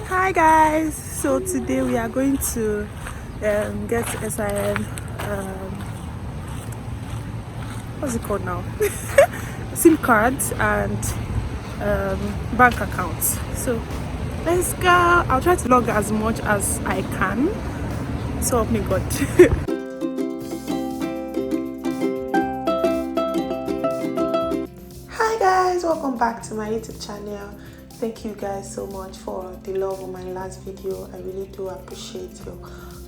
Hi guys, so today we are going to get SIM what's it called now? SIM cards and bank accounts. So let's go. I'll try to log as much as I can. So help me God. Hi guys, welcome back to my YouTube channel. Thank you guys so much for the love on my last video. I really do appreciate your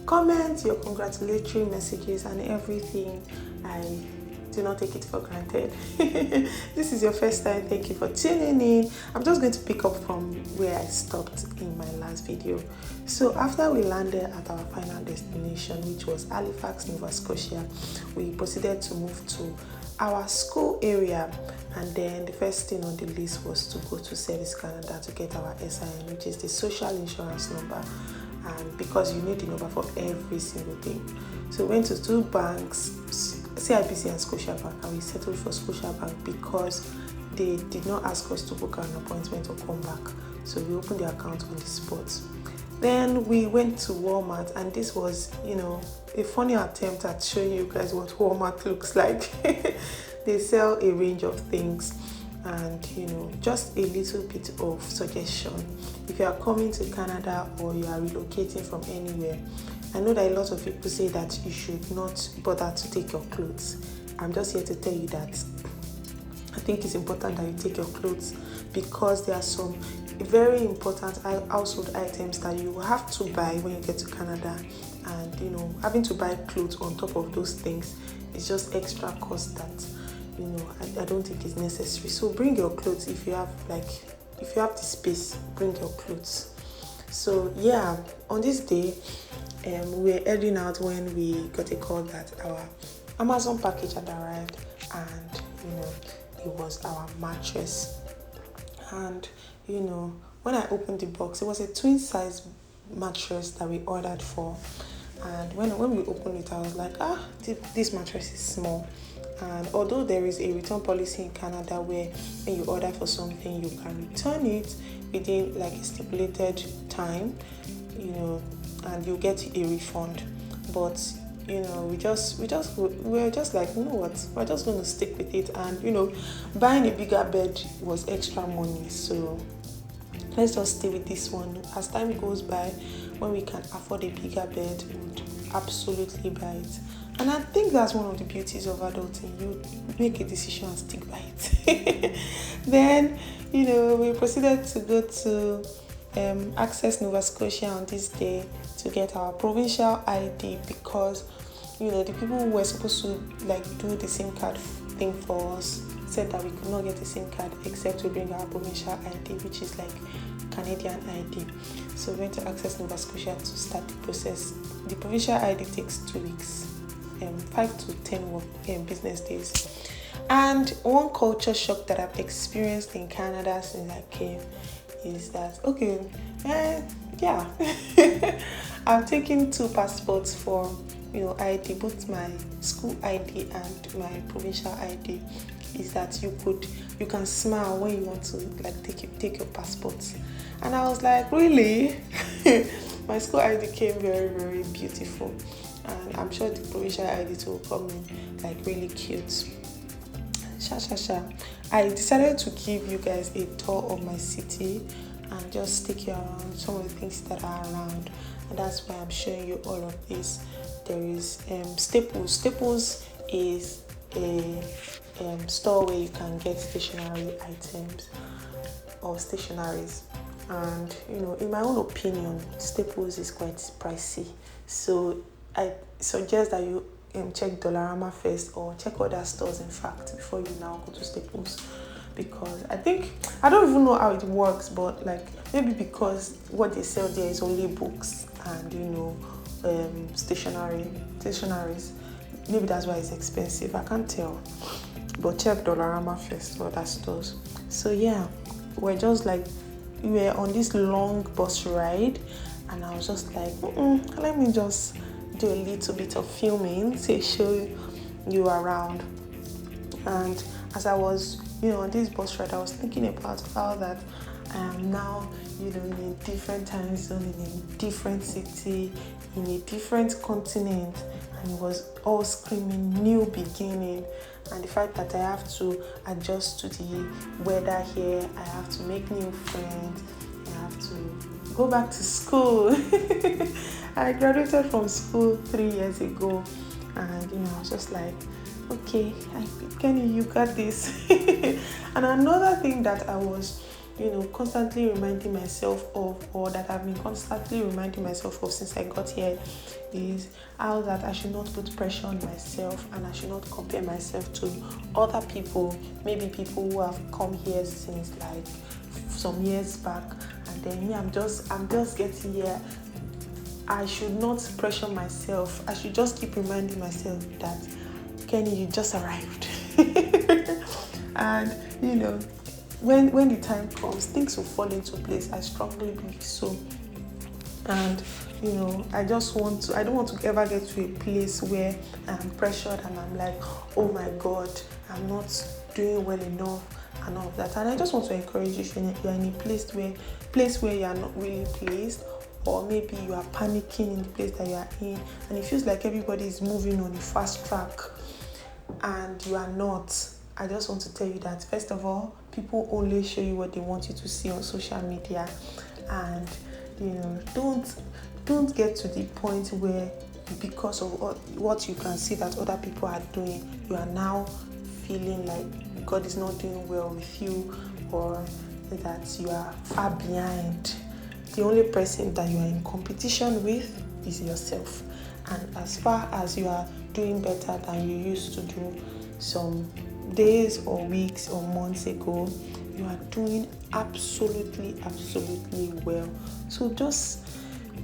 comments, your congratulatory messages and everything. I do not take it for granted. This is your first time, thank you for tuning in. I'm just going to pick up from where I stopped in my last video. So after we landed at our final destination, which was Halifax, Nova Scotia, we proceeded to move to our school area, and then the first thing on the list was to go to Service Canada to get our SIN, which is the social insurance number, and because you need the number for every single thing. So we went to two banks, CIBC and Scotiabank, and we settled for Scotiabank because they did not ask us to book an appointment or come back. So we opened the account on the spot. Then we went to Walmart, and this was, a funny attempt at showing you guys what Walmart looks like. They sell a range of things, and just a little bit of suggestion. If you are coming to Canada or you are relocating from anywhere, I know that a lot of people say that you should not bother to take your clothes. I'm just here to tell you that I think it's important that you take your clothes, because there are some very important household items that you have to buy when you get to Canada, and having to buy clothes on top of those things is just extra cost that I don't think is necessary. So bring your clothes. If you have the space, bring your clothes. So yeah, on this day we were heading out when we got a call that our Amazon package had arrived, and it was our mattress. And when I opened the box, it was a twin size mattress that we ordered for. And when we opened it, I was like, this mattress is small. And although there is a return policy in Canada where when you order for something, you can return it within like a stipulated time, and you get a refund. But we were just like, you know what, we're just going to stick with it. And buying a bigger bed was extra money, so let's just stay with this one. As time goes by, when we can afford a bigger bed, we would absolutely buy it. And I think that's one of the beauties of adulting. You make a decision and stick by it. Then, we proceeded to go to Access Nova Scotia on this day to get our provincial ID, because the people who were supposed to do the SIM card thing for us said that we could not get a SIM card except we bring our provincial ID, which is like Canadian ID. So we went to Access Nova Scotia to start the process. The provincial ID takes 2 weeks, 5 to 10 business days. And one culture shock that I've experienced in Canada since I came is that I've taken 2 passports for ID, both my school ID and my provincial ID. Is that you can smile when you want to take your passports. And I was like, really? My school ID came very, very beautiful, and I'm sure the provincial ID will come in really cute. I decided to give you guys a tour of my city and just take you around some of the things that are around, and that's why I'm showing you all of this. There is Staples. Staples is a store where you can get stationery items or stationaries, and in my own opinion, Staples is quite pricey, so I suggest that you check Dollarama first, or check other stores in fact before you now go to Staples, because I don't even know how it works, but maybe because what they sell there is only books and stationaries, maybe that's why it's expensive. I can't tell, but check Dollarama first or other stores. So yeah, we were on this long bus ride, and I was just like, let me just do a little bit of filming to show you around. And as I was on this bus ride, I was thinking about how that I am now, in a different time zone, in a different city, in a different continent, and it was all screaming new beginning. And the fact that I have to adjust to the weather here, I have to make new friends, I have to go back to school. I graduated from school 3 years ago, and I was just like, okay, Kenny, you got this. And another thing that I was constantly reminding myself of, or that I've been constantly reminding myself of since I got here, is how that I should not put pressure on myself, and I should not compare myself to other people, maybe people who have come here since like some years back, and then me, I'm just getting here. I should not pressure myself. I should just keep reminding myself that, Kenny, you just arrived. And when the time comes, things will fall into place. I strongly believe so. And I don't want to ever get to a place where I'm pressured and I'm like, oh my God, I'm not doing well enough and all of that. And I just want to encourage you, if you're in a place where you are not really placed, or maybe you are panicking in the place that you are in, and it feels like everybody is moving on a fast track and you are not. I just want to tell you that, first of all, people only show you what they want you to see on social media, and don't get to the point where, because of what you can see that other people are doing, you are now feeling like God is not doing well with you, or that you are far behind. The only person that you are in competition with is yourself. And as far as you are doing better than you used to do some days or weeks or months ago, you are doing absolutely well. So just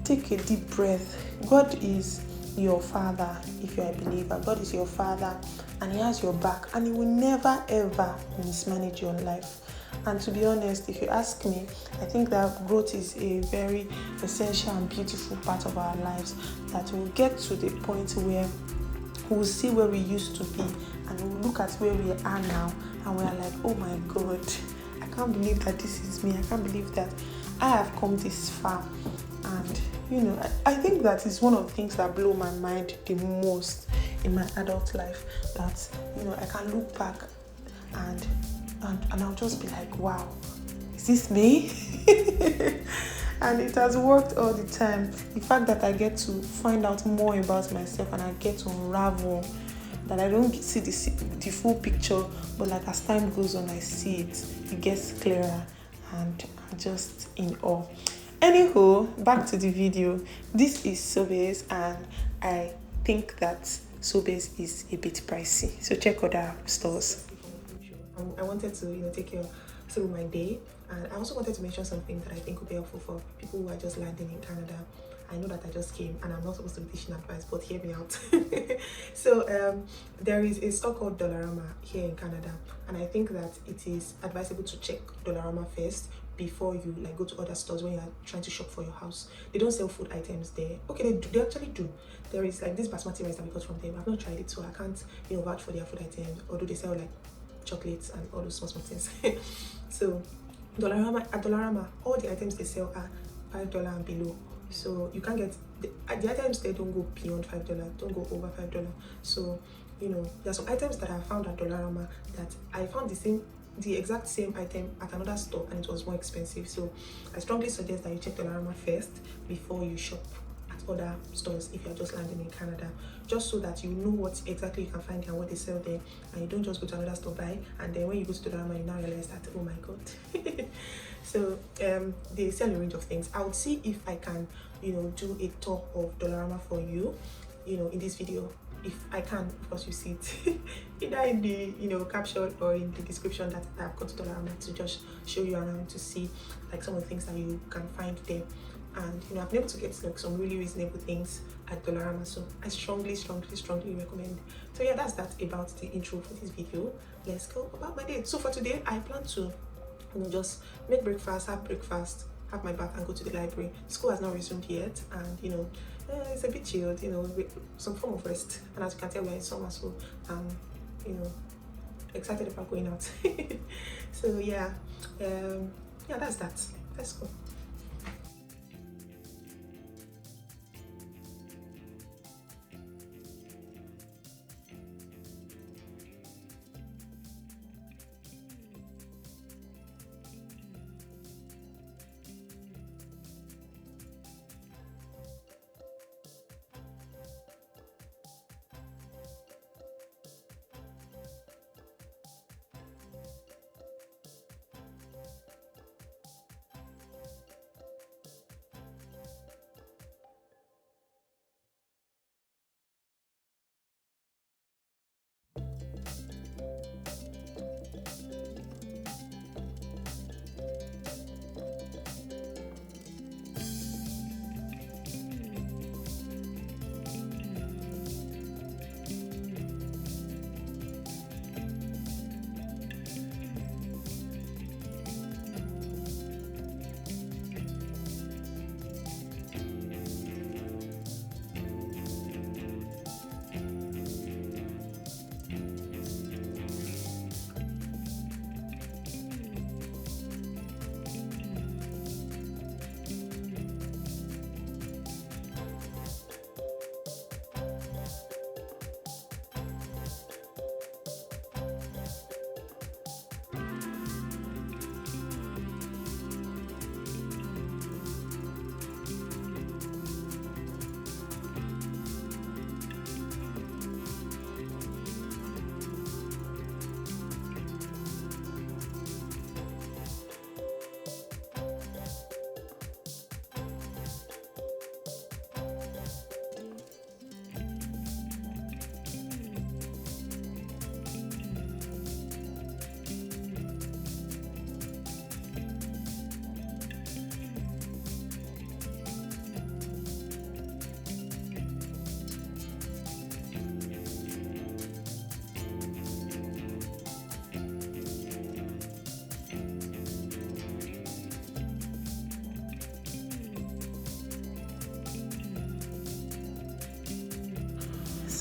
take a deep breath. God is your Father. If you're a believer, God is your Father, and He has your back, and He will never ever mismanage your life. And to be honest, if you ask me, I think that growth is a very essential and beautiful part of our lives, that we'll get to the point where we'll see where we used to be, and we'll look at where we are now, and we're like, oh my God, I can't believe that this is me. I can't believe that I have come this far. And I think that is one of the things that blow my mind the most in my adult life, that I can look back and I'll just be like, wow, is this me? And it has worked all the time. The fact that I get to find out more about myself, and I get to unravel, that I don't see the full picture, but like as time goes on, I see it gets clearer, and I'm just in awe. Anywho, back to the video. This is Sobeys, and I think that Sobeys is a bit pricey, so check other stores. I wanted to take you through my day, and I also wanted to mention something that I think would be helpful for people who are just landing in Canada. I know that I just came and I'm not supposed to be teaching advice, but hear me out. So there is a store called Dollarama here in Canada, and I think that it is advisable to check Dollarama first before you go to other stores when you are trying to shop for your house. They don't sell food items there. Okay, they actually do. There is this basmati rice that we got from them. I've not tried it, so I can't vouch for their food items, although they sell chocolates and all those small things. So at Dollarama, all the items they sell are $5 and below. So you can't get the items, they don't go beyond $5, don't go over $5. So there are some items that I found at Dollarama that I found the exact same item at another store, and it was more expensive. So I strongly suggest that you check Dollarama first before you shop at other stores if you're just landing in Canada, just so that you know what exactly you can find there and what they sell there, and you don't just go to another store buy, and then when you go to Dollarama you now realize that, oh my God. So they sell a range of things. I would see if I can do a tour of Dollarama for you in this video. If I can, of course, you see it either in the caption or in the description, that I've got to Dollarama to just show you around, to see some of the things that you can find there. And I've been able to get some really reasonable things at Dollarama, so I strongly recommend. So yeah, that's that about the intro for this video. Let's go about my day. So for today, I plan to just make breakfast, have my bath, and go to the library. School has not resumed yet, and it's a bit chilled, with some form of rest. And as you can tell, we're in summer, so excited about going out. So yeah, yeah, that's that. Let's go.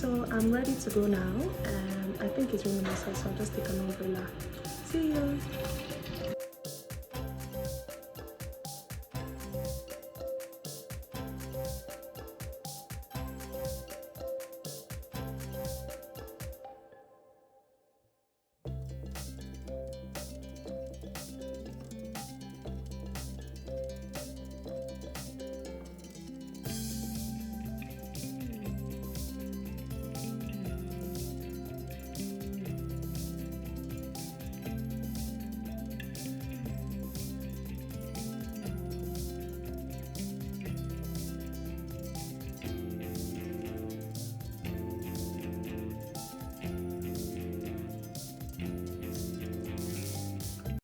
So I'm ready to go now. I think it's really nice, so I'll just take an umbrella. See you.